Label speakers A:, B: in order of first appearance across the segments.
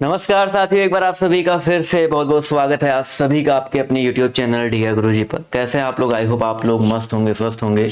A: नमस्कार साथियों, एक बार आप सभी का फिर से बहुत बहुत स्वागत है आप सभी का आपके अपने YouTube चैनल ढिया गुरुजी पर। कैसे हैं आप लोग? आई होप आप लोग मस्त होंगे, स्वस्थ होंगे।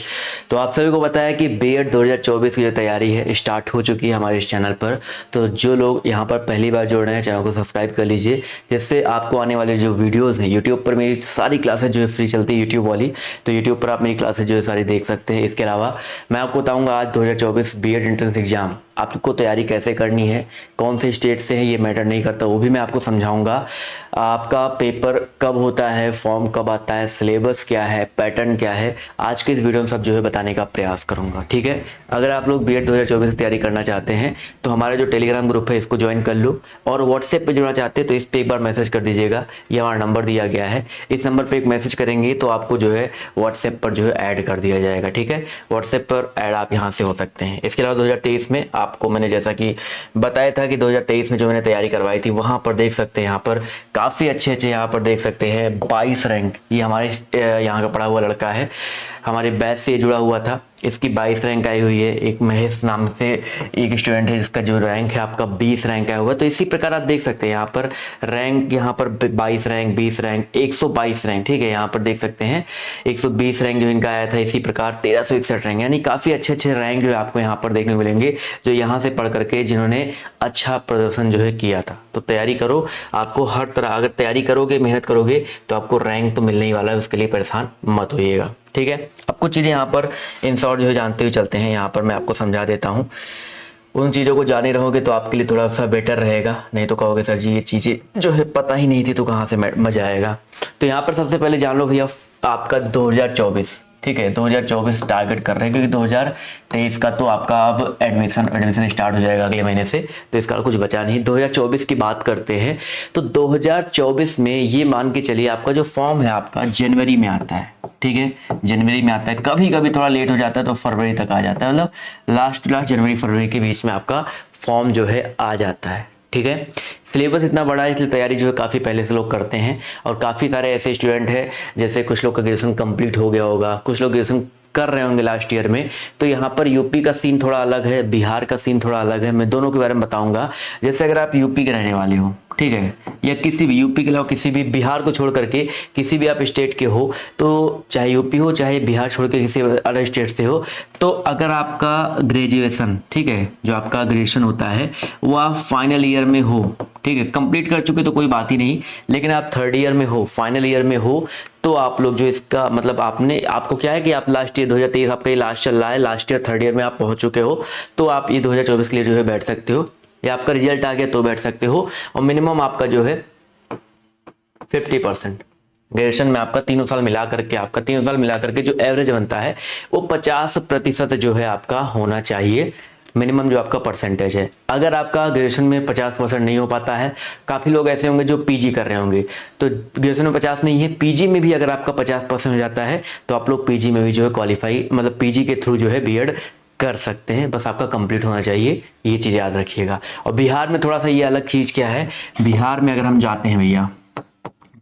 A: तो आप सभी को पता है कि बीएड 2024 की जो तैयारी है स्टार्ट हो चुकी है हमारे इस चैनल पर। तो जो लोग यहाँ पर पहली बार जुड़ रहे हैं, चैनल को सब्सक्राइब कर लीजिए, जिससे आपको आने वाले जो वीडियोज़ हैं यूट्यूब पर, मेरी सारी क्लासेज जो है फ्री चलती है यूट्यूब वाली, तो यूट्यूब पर आप मेरी क्लासेज जो है सारी देख सकते हैं। इसके अलावा मैं आपको बताऊँगा आज 2024 बीएड एंट्रेंस एग्जाम आपको तैयारी कैसे करनी है, कौन से स्टेट से है ये मैटर नहीं करता, वो भी मैं आपको समझाऊंगा। आपका पेपर कब होता है, फॉर्म कब आता है, सिलेबस क्या है, पैटर्न क्या है, आज के इस वीडियो में सब जो है बताने का प्रयास करूंगा। ठीक है, अगर आप लोग बीएड 2024 की तैयारी करना चाहते हैं तो हमारा जो टेलीग्राम ग्रुप है इसको ज्वाइन कर लो, और व्हाट्सएप पे जुड़ना चाहते हैं तो इस पर एक बार मैसेज कर दीजिएगा। ये हमारा नंबर दिया गया है, इस नंबर पर एक मैसेज करेंगे तो आपको जो है व्हाट्सएप पर जो है ऐड कर दिया जाएगा। ठीक है, व्हाट्सएप पर ऐड आप यहाँ से हो सकते हैं। इसके अलावा 2023 में आपको मैंने जैसा कि बताया था कि 2023 में जो मैंने तैयारी करवाई थी वहां पर देख सकते हैं, यहाँ पर काफ़ी अच्छे यहाँ पर देख सकते हैं 22 रैंक। ये हमारे यहाँ का पढ़ा हुआ लड़का है, हमारे बैच से जुड़ा हुआ था, इसकी 22 रैंक आई हुई है। एक महेश नाम से एक स्टूडेंट है जिसका जो रैंक है आपका 20 रैंक आया हुआ है। तो इसी प्रकार आप देख सकते हैं यहाँ पर रैंक, यहाँ पर 22 रैंक, 20 रैंक, 122 रैंक। ठीक है, यहाँ पर देख सकते हैं 120 रैंक जो इनका आया था। इसी प्रकार 1361 रैंक, यानी काफ़ी अच्छे अच्छे रैंक जो है आपको यहाँ पर देखने को मिलेंगे, जो यहाँ से पढ़ करके जिन्होंने अच्छा प्रदर्शन जो है किया था। तो तैयारी करो, आपको हर तरह अगर तैयारी करोगे, मेहनत करोगे तो आपको रैंक तो मिलने ही वाला है, उसके लिए परेशान मत होइएगा। ठीक है, अब कुछ चीज़ें यहाँ पर इन शॉर्ट जो है जानते हुए चलते हैं, यहाँ पर मैं आपको समझा देता हूँ। उन चीज़ों को जाने रहोगे तो आपके लिए थोड़ा सा बेटर रहेगा, नहीं तो कहोगे सर जी ये चीज़ें जो है पता ही नहीं थी तो कहाँ से मजा आएगा। तो यहाँ पर सबसे पहले जान लो भैया आपका 2024, ठीक है 2024 टारगेट कर रहे हैं, क्योंकि 2023 का तो आपका अब एडमिशन स्टार्ट हो जाएगा अगले महीने से, तो इसका कुछ बचा नहीं। 2024 की बात करते हैं तो 2024 में ये मान के चलिए आपका जो फॉर्म है आपका जनवरी में आता है। ठीक है, जनवरी में आता है, कभी कभी थोड़ा लेट हो जाता है तो फरवरी तक आ जाता है, मतलब लास्ट जनवरी फरवरी के बीच में आपका फॉर्म जो है आ जाता है। ठीक है, सिलेबस इतना बड़ा है इसलिए तैयारी जो है काफ़ी पहले से लोग करते हैं, और काफ़ी सारे ऐसे स्टूडेंट हैं जैसे कुछ लोग का ग्रेजुएशन कंप्लीट हो गया होगा, कुछ लोग ग्रेजुएशन कर रहे होंगे लास्ट ईयर में। तो यहाँ पर यूपी का सीन थोड़ा अलग है, बिहार का सीन थोड़ा अलग है, मैं दोनों के बारे में बताऊंगा। जैसे अगर आप यूपी के रहने वाले हो, ठीक है, या किसी भी यूपी के अलावा किसी भी, बिहार को छोड़ करके किसी भी आप स्टेट के हो, तो चाहे यूपी हो चाहे बिहार छोड़ के किसी अदर स्टेट से हो, तो अगर आपका ग्रेजुएशन, ठीक है, जो आपका ग्रेजुएशन होता है वो आप फाइनल ईयर में हो, ठीक है, कंप्लीट कर चुके तो कोई बात ही नहीं, लेकिन आप थर्ड ईयर में हो, फाइनल ईयर में हो, तो आप लोग जो इसका मतलब आपको क्या है कि आप लास्ट ईयर 2023 आपका ये लास्ट चल रहा है, लास्ट ईयर थर्ड ईयर में आप पहुंच चुके हो, तो आप ये 2024 के लिए जो है बैठ सकते हो, या आपका रिजल्ट आ गया तो बैठ सकते हो। और मिनिमम आपका जो है 50% ग्रेजुएशन में आपका तीनों साल मिला करके जो एवरेज बनता है वो 50% जो है आपका होना चाहिए, मिनिमम जो आपका परसेंटेज है। अगर आपका ग्रेजुएशन में 50% नहीं हो पाता है, काफ़ी लोग ऐसे होंगे जो पीजी कर रहे होंगे, तो ग्रेजुएशन में 50 नहीं है, पीजी में भी अगर आपका 50% हो जाता है तो आप लोग पीजी में भी जो है क्वालिफाई, मतलब पीजी के थ्रू जो है बीएड कर सकते हैं, बस आपका कंप्लीट होना चाहिए, ये चीज़ याद रखिएगा। और बिहार में थोड़ा सा ये अलग चीज़ क्या है, बिहार में अगर हम जाते हैं भैया,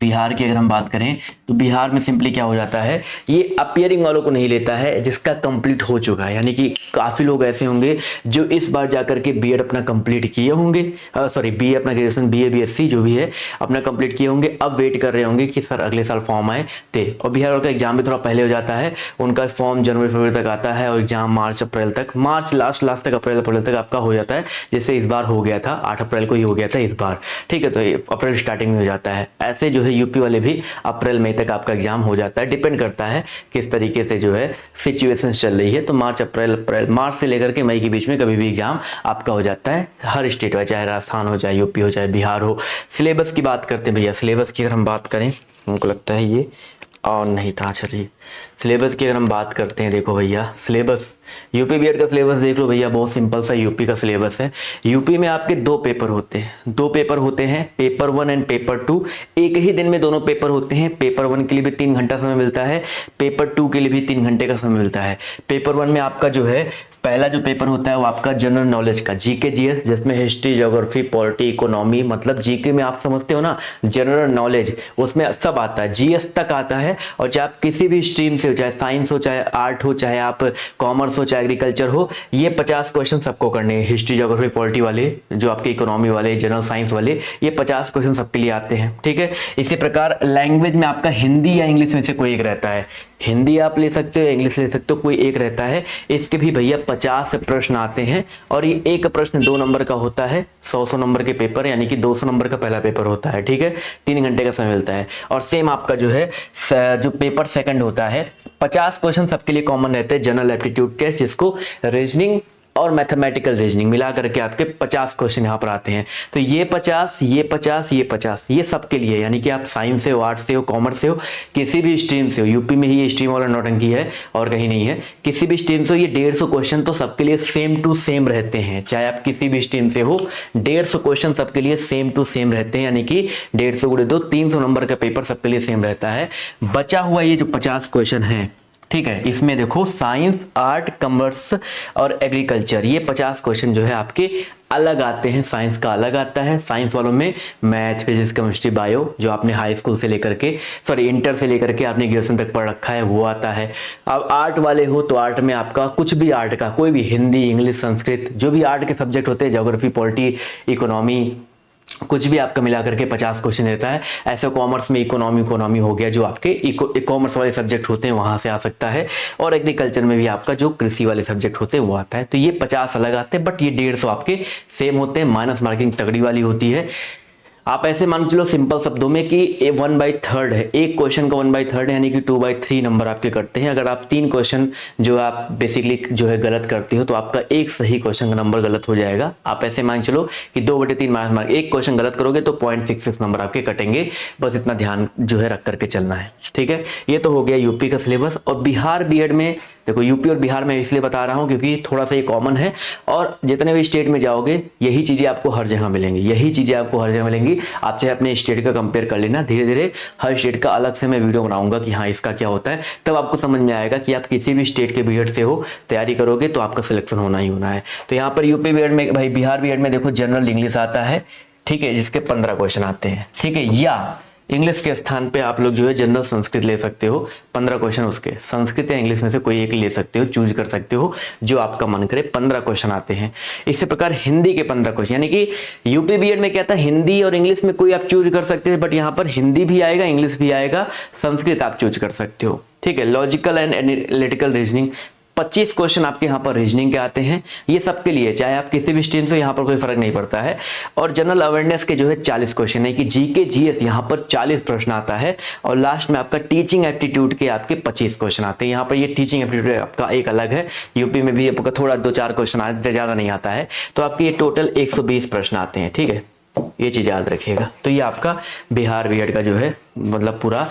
A: बिहार की अगर हम बात करें तो बिहार में सिंपली क्या हो जाता है, ये अपियरिंग वालों को नहीं लेता है जिसका कंप्लीट हो चुका है, यानी कि काफ़ी लोग ऐसे होंगे जो इस बार जाकर के बीएड अपना कंप्लीट किए होंगे, सॉरी बीए अपना ग्रेजुएशन, बीए बीएससी जो भी है अपना कंप्लीट किए होंगे, अब वेट कर रहे होंगे कि सर अगले साल फॉर्म आए थे। और बिहार वालों का एग्जाम भी थोड़ा पहले हो जाता है, उनका फॉर्म जनवरी फरवरी तक आता है और एग्जाम मार्च अप्रैल तक, मार्च लास्ट तक, अप्रैल तक आपका हो जाता है, जैसे इस बार हो गया था, 8 अप्रैल को ही हो गया था इस बार। ठीक है, तो अप्रैल स्टार्टिंग में हो जाता है, ऐसे जो है यूपी वाले भी अप्रैल मई तक आपका एग्जाम हो जाता है, डिपेंड करता है किस तरीके से जो है सिचुएशन चल रही है। तो मार्च से लेकर के मई के बीच में कभी भी एग्जाम आपका हो जाता है, हर स्टेट में, चाहे राजस्थान हो, चाहे यूपी हो, चाहे बिहार हो। सिलेबस की बात करते हैं भैया, सिलेबस की अगर हम बात करें, हमको लगता है ये और नहीं था, चलिए सिलेबस की अगर हम बात करते हैं, देखो भैया सिलेबस, यूपी बीएड का सिलेबस देख लो भैया, बहुत सिंपल सा यूपी का सिलेबस है। यूपी में आपके दो पेपर होते हैं, पेपर 1 एंड पेपर 2, एक ही दिन में दोनों पेपर होते हैं। पेपर 1 के लिए भी 3 घंटा समय मिलता है, पेपर 2 के लिए भी 3 घंटे का समय मिलता है। पेपर 1 में आपका जो है पहला जो पेपर होता है वो आपका जनरल नॉलेज का जीके जीएस, जिसमें हिस्ट्री, ज्योग्राफी, पॉलिटी, इकोनॉमी, मतलब जीके में आप समझते हो ना जनरल नॉलेज, उसमें सब आता है, जीएस तक आता है। और चाहे आप किसी भी स्ट्रीम से हो, चाहे साइंस हो, चाहे आर्ट हो, चाहे आप कॉमर्स हो, चाहे एग्रीकल्चर हो, ये 50 क्वेश्चन सबको करने हैं। हिस्ट्री, ज्योग्राफी, पॉलिटी वाले, जो आपके इकोनॉमी वाले, जनरल साइंस वाले, ये 50 क्वेश्चन सबके लिए आते हैं, ठीक है। इसी प्रकार लैंग्वेज में आपका हिंदी या इंग्लिश में से कोई एक रहता है। हिंदी आप ले सकते हो, इंग्लिश ले सकते हो, कोई एक रहता है। इसके भी भैया 50 प्रश्न आते हैं और ये एक प्रश्न 2 नंबर का होता है। 100 नंबर के पेपर, यानी कि 200 नंबर का पहला पेपर होता है, ठीक है। 3 घंटे का समय मिलता है। और सेम आपका जो है जो पेपर सेकंड होता है, 50 क्वेश्चन सबके लिए कॉमन रहते हैं। जनरल एप्टीट्यूड टेस्ट, जिसको रीजनिंग और मैथमेटिकल रीजनिंग मिला करके आपके 50 क्वेश्चन यहाँ पर आते हैं। तो ये 50, ये 50, ये 50, ये सबके लिए, यानी कि आप साइंस से हो, आर्ट्स से हो, कॉमर्स से हो, किसी भी स्ट्रीम से हो, यूपी में ही ये स्ट्रीम वाला नौटंकी है और कहीं नहीं है, किसी भी स्ट्रीम से हो, ये 150 क्वेश्चन तो सबके लिए सेम टू सेम रहते हैं। चाहे आप किसी भी स्ट्रीम से हो, 150 क्वेश्चन सबके लिए सेम टू सेम रहते हैं, यानी कि 150 गुणे 2, 300 नंबर का पेपर सबके लिए सेम रहता है। बचा हुआ ये जो 50 क्वेश्चन है, ठीक है, इसमें देखो साइंस, आर्ट, कॉमर्स और एग्रीकल्चर, ये 50 क्वेश्चन जो है आपके अलग आते हैं। साइंस का अलग आता है, साइंस वालों में मैथ, फिजिक्स, केमिस्ट्री, बायो, जो आपने हाई स्कूल से लेकर के, सॉरी इंटर से लेकर के आपने ग्रेजुएशन तक पढ़ रखा है, वो आता है। अब आर्ट वाले हो तो आर्ट में आपका कुछ भी आर्ट का, कोई भी हिंदी, इंग्लिश, संस्कृत, जो भी आर्ट के सब्जेक्ट होते हैं, ज्योग्राफी, पॉलिटी, इकोनॉमी, कुछ भी आपका मिला करके 50 क्वेश्चन रहता है। ऐसे कॉमर्स में इकोनॉमी हो गया, जो आपके कॉमर्स वाले सब्जेक्ट होते हैं वहां से आ सकता है। और एग्रीकल्चर में भी आपका जो कृषि वाले सब्जेक्ट होते हैं वो आता है। तो ये 50 अलग आते हैं, बट ये 150 आपके सेम होते हैं। माइनस मार्किंग तगड़ी वाली होती है। आप ऐसे मान चलो सिंपल शब्दों में कि 1/3 है, एक क्वेश्चन का 1/3 है, यानी कि 2/3 नंबर आपके कटते हैं। अगर आप 3 क्वेश्चन जो आप बेसिकली जो है गलत करते हो तो आपका एक सही क्वेश्चन का नंबर गलत हो जाएगा। आप ऐसे मान चलो कि 2/3 मार्क, एक क्वेश्चन गलत करोगे तो 0.66 नंबर आपके कटेंगे। बस इतना ध्यान जो है रख करके चलना है, ठीक है। ये तो हो गया यूपी का सिलेबस। और बिहार बीएड में देखो, यूपी और बिहार में इसलिए बता रहा हूं क्योंकि थोड़ा सा ये कॉमन है, और जितने भी स्टेट में जाओगे यही चीजें आपको हर जगह मिलेंगी, यही चीजें आपको हर जगह मिलेंगी। आप चाहे अपने स्टेट का कंपेयर कर लेना, धीरे धीरे हर स्टेट का अलग से मैं वीडियो बनाऊंगा कि हाँ इसका क्या होता है, तब आपको समझ में आएगा कि आप किसी भी स्टेट के बीएड से हो, तैयारी करोगे तो आपका सिलेक्शन होना ही होना है। तो यहाँ पर यूपी बीएड में, भाई बिहार बीएड में देखो जनरल इंग्लिश आता है, ठीक है, जिसके 15 क्वेश्चन आते हैं, ठीक है। या इंग्लिश के स्थान पे आप लोग जो है जनरल संस्कृत ले सकते हो, 15 क्वेश्चन उसके, संस्कृत या इंग्लिश में से कोई एक ले सकते हो, चूज कर सकते हो जो आपका मन करे। 15 क्वेश्चन आते हैं। इसी प्रकार हिंदी के 15 क्वेश्चन, यानी कि यूपी बीएड में क्या था, हिंदी और इंग्लिश में कोई आप चूज कर सकते हैं, बट यहाँ पर हिंदी भी आएगा, इंग्लिश भी आएगा, संस्कृत आप चूज कर सकते हो, ठीक है। Logical and analytical reasoning, 25 question आपके यहाँ पर रीजनिंग के आते हैं। ये सबके लिए, चाहे आप किसी भी स्ट्रीम से, यहाँ पर कोई फर्क नहीं पड़ता है। और जनरल अवेयरनेस के जो है 40 क्वेश्चन है, कि जीके जीएस यहाँ पर 40 प्रश्न आता है। और लास्ट में आपका टीचिंग एप्टीट्यूड के आपके 25 क्वेश्चन आते हैं। यहाँ पर ये टीचिंग एप्टीट्यूड आपका एक अलग है, यूपी में भी आपका थोड़ा 2-4 क्वेश्चन ज्यादा नहीं आता है। तो आपके ये टोटल 120 प्रश्न आते हैं, ठीक है, ये चीज याद रखिएगा। तो ये आपका बिहार बीएड का जो है मतलब पूरा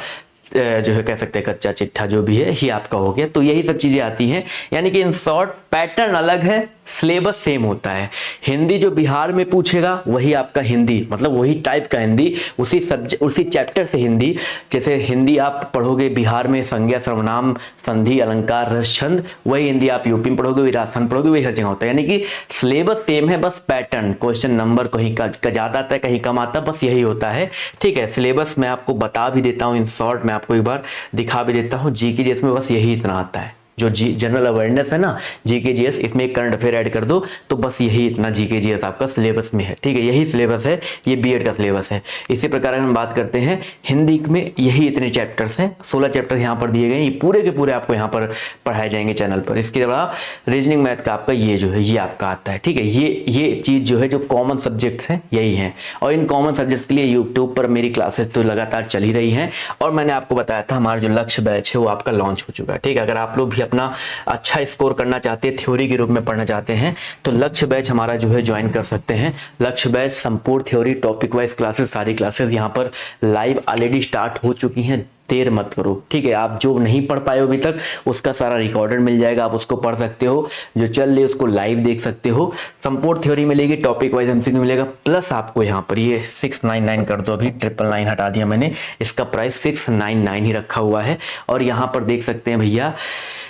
A: जो है कह सकते हैं कच्चा चिट्ठा जो भी है ये आपका हो गया। तो यही सब चीजें आती हैं, यानी कि इन शॉर्ट पैटर्न अलग है, सिलेबस सेम होता है। हिंदी जो बिहार में पूछेगा वही आपका हिंदी, मतलब वही टाइप का हिंदी, उसी सब्जेक्ट उसी चैप्टर से हिंदी। जैसे हिंदी आप पढ़ोगे बिहार में संज्ञा, सर्वनाम, संधि, अलंकार, रस, छंद, वही हिंदी आप यूपी में पढ़ोगे, राजस्थान पढ़ोगे, वही हर जगह होता है। यानी कि सिलेबस सेम है, बस पैटर्न, क्वेश्चन नंबर कहीं का ज्यादा आता है, कहीं कम आता है, बस यही होता है, ठीक है। सिलेबस मैं आपको बता भी देता हूँ इन शॉर्ट, मैं आपको एक बार दिखा भी देता हूँ। जीके जिसमें बस यही इतना आता है, जो जनरल अवेयरनेस है ना, जीके जीएस, इसमें एक करंट अफेयर ऐड कर दो तो बस यही इतना जीके जीएस आपका सिलेबस में है, ठीक है। यही सिलेबस है, ये बीएड का सिलेबस है। इसी प्रकार अगर हम बात करते हैं हिंदी में, यही इतने चैप्टर्स हैं, 16 चैप्टर यहाँ पर दिए गए, ये पूरे के पूरे आपको यहाँ पर पढ़ाए जाएंगे चैनल पर। इसके अलावा रीजनिंग मैथ का आपका ये जो है ये आपका आता है, ठीक है। ये चीज जो है, जो कॉमन सब्जेक्ट्स हैं यही हैं। और इन कॉमन सब्जेक्ट्स के लिए यूट्यूब पर मेरी क्लासेस तो लगातार चल ही रही हैं। और मैंने आपको बताया था हमारा जो लक्ष्य बैच है वो आपका लॉन्च हो चुका है, ठीक है। अगर आप लोग भी अपना अच्छा स्कोर करना चाहते हैं, थ्योरी के रूप में पढ़ना चाहते हैं, तो लक्ष्य बैच हमारा जो है ज्वाइन कर सकते हैं। लक्ष्य बैच संपूर्ण थ्योरी, टॉपिक वाइज क्लासेस, सारी क्लासेस यहाँ पर लाइव ऑलरेडी स्टार्ट हो चुकी हैं। देर मत करो, ठीक है। आप जो नहीं पढ़ पाए अभी तक उसका सारा रिकॉर्डेड मिल जाएगा, आप उसको पढ़ सकते हो। जो चल रही है उसको लाइव देख सकते हो। संपूर्ण थ्योरी मिलेगी, टॉपिक वाइज एमसीक्यू मिलेगा, प्लस आपको यहाँ पर ये 699 कर दो, अभी 999 हटा दिया मैंने, इसका प्राइस 699 ही रखा हुआ है। और यहाँ पर देख सकते हैं भैया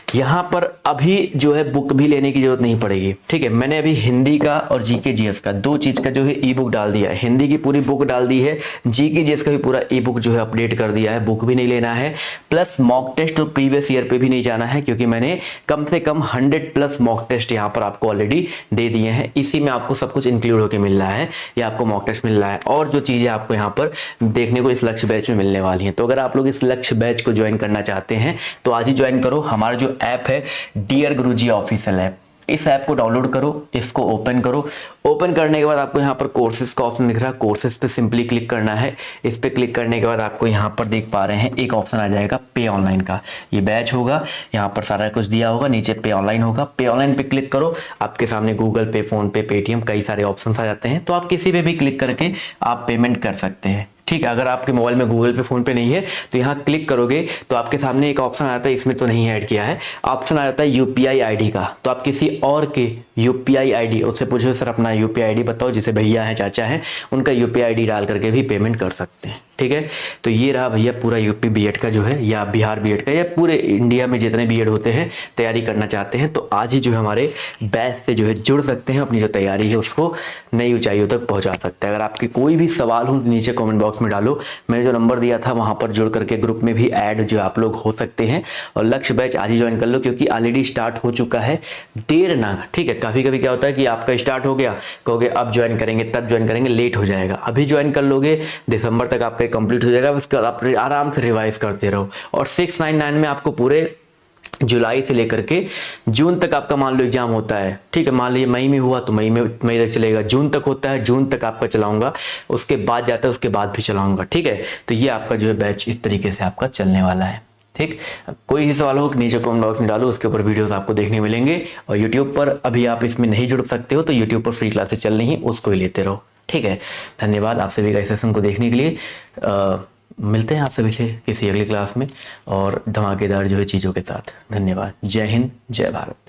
A: यहाँ पर अभी जो है बुक भी लेने की जरूरत नहीं पड़ेगी, ठीक है। मैंने अभी हिंदी का और जीके जीएस का दो चीज का जो है ई बुक डाल दिया है, हिंदी की पूरी बुक डाल दी है, जीके जीएस का भी पूरा ई बुक जो है अपडेट कर दिया है, बुक भी नहीं लेना है, प्लस मॉक टेस्ट और प्रीवियस ईयर पे भी नहीं जाना है, क्योंकि मैंने कम से कम 100+ मॉक टेस्ट यहाँ पर आपको ऑलरेडी दे दिए हैं। इसी में आपको सब कुछ इंक्लूड होकर मिल रहा है, या आपको मॉक टेस्ट मिल रहा है और जो चीजें आपको यहाँ पर देखने को इस लक्ष्य बैच में मिलने वाली हैं। तो अगर आप लोग इस लक्ष्य बैच को ज्वाइन करना चाहते हैं तो आज ही ज्वाइन करो। हमारा जो ऐप है डियर गुरुजी ऑफिशियल ऐप, इस ऐप को डाउनलोड करो, इसको ओपन करो। ओपन करने के बाद आपको यहाँ पर कोर्सेज का ऑप्शन दिख रहा है, कोर्सेज पे सिंपली क्लिक करना है। इस पे क्लिक करने के बाद आपको यहाँ पर देख पा रहे हैं एक ऑप्शन आ जाएगा पे ऑनलाइन का, ये बैच होगा, यहाँ पर सारा कुछ दिया होगा, नीचे पे ऑनलाइन होगा। पे ऑनलाइन पे क्लिक करो, आपके सामने गूगल पे, फोन पे, पेटीएम कई सारे ऑप्शन आ जाते हैं, तो आप किसी पे भी क्लिक करके आप पेमेंट कर सकते हैं, ठीक है। अगर आपके मोबाइल में गूगल पे, फोन पे नहीं है तो यहाँ क्लिक करोगे तो आपके सामने एक ऑप्शन आता है, इसमें तो नहीं ऐड किया है, ऑप्शन आ जाता है यूपीआई आईडी का। तो आप किसी और के यूपीआई आईडी, उससे पूछो सर अपना यूपीआई आईडी बताओ, जिसे भैया हैं, चाचा हैं, उनका यूपीआई आईडी डाल करके भी पेमेंट कर सकते हैं, ठीक है। तो ये रहा भैया पूरा यूपी बीएड का जो है, या बिहार बीएड का, या पूरे इंडिया में जितने बीएड होते हैं, तैयारी करना चाहते हैं तो आज ही जो है हमारे बैच से जो है जुड़ सकते हैं, अपनी जो तैयारी है उसको नई ऊंचाइयों तक पहुंचा सकते हैं। अगर आपके कोई भी सवाल हो नीचे कमेंट बॉक्स में डालो, मैंने जो नंबर दिया था वहां पर जुड़ करके ग्रुप में भी ऐड जो आप लोग हो सकते हैं, और लक्ष्य बैच आज ही ज्वाइन कर लो, क्योंकि ऑलरेडी स्टार्ट हो चुका है, देर ना, ठीक है। कभी कभी क्या होता है कि आपका स्टार्ट हो गया, कहोगे अब ज्वाइन करेंगे, तब ज्वाइन करेंगे, लेट हो जाएगा। अभी ज्वाइन कर लोगे, दिसंबर तक आपका कंप्लीट हो जाएगा, उसके बाद आप आराम से रिवाइज करते रहो। और 699 में आपको पूरे जुलाई से लेकर के जून तक आपका मान लो एग्जाम होता है, ठीक है। मान लीजिए मई में हुआ तो मई तक चलेगा, जून तक होता है, जून तक आपका चलाऊंगा, उसके बाद जाता है, उसके बाद भी चलाऊंगा, ठीक है। तो ये आपका जो है बैच इस तरीके से आपका चलने वाला है, ठीक। कोई भी सवाल हो नीचे कमेंट बॉक्स में डालो, उसके ऊपर वीडियोस आपको देखने मिलेंगे। और यूट्यूब पर अभी आप इसमें नहीं जुड़ सकते हो तो यूट्यूब पर फ्री क्लासेस चल रही हैं, उसको ही लेते रहो, ठीक है। धन्यवाद आप सभी का इस सेशन को देखने के लिए। मिलते हैं आप सभी से किसी अगली क्लास में और धमाकेदार जो है चीज़ों के साथ। धन्यवाद। जय हिंद, जय भारत।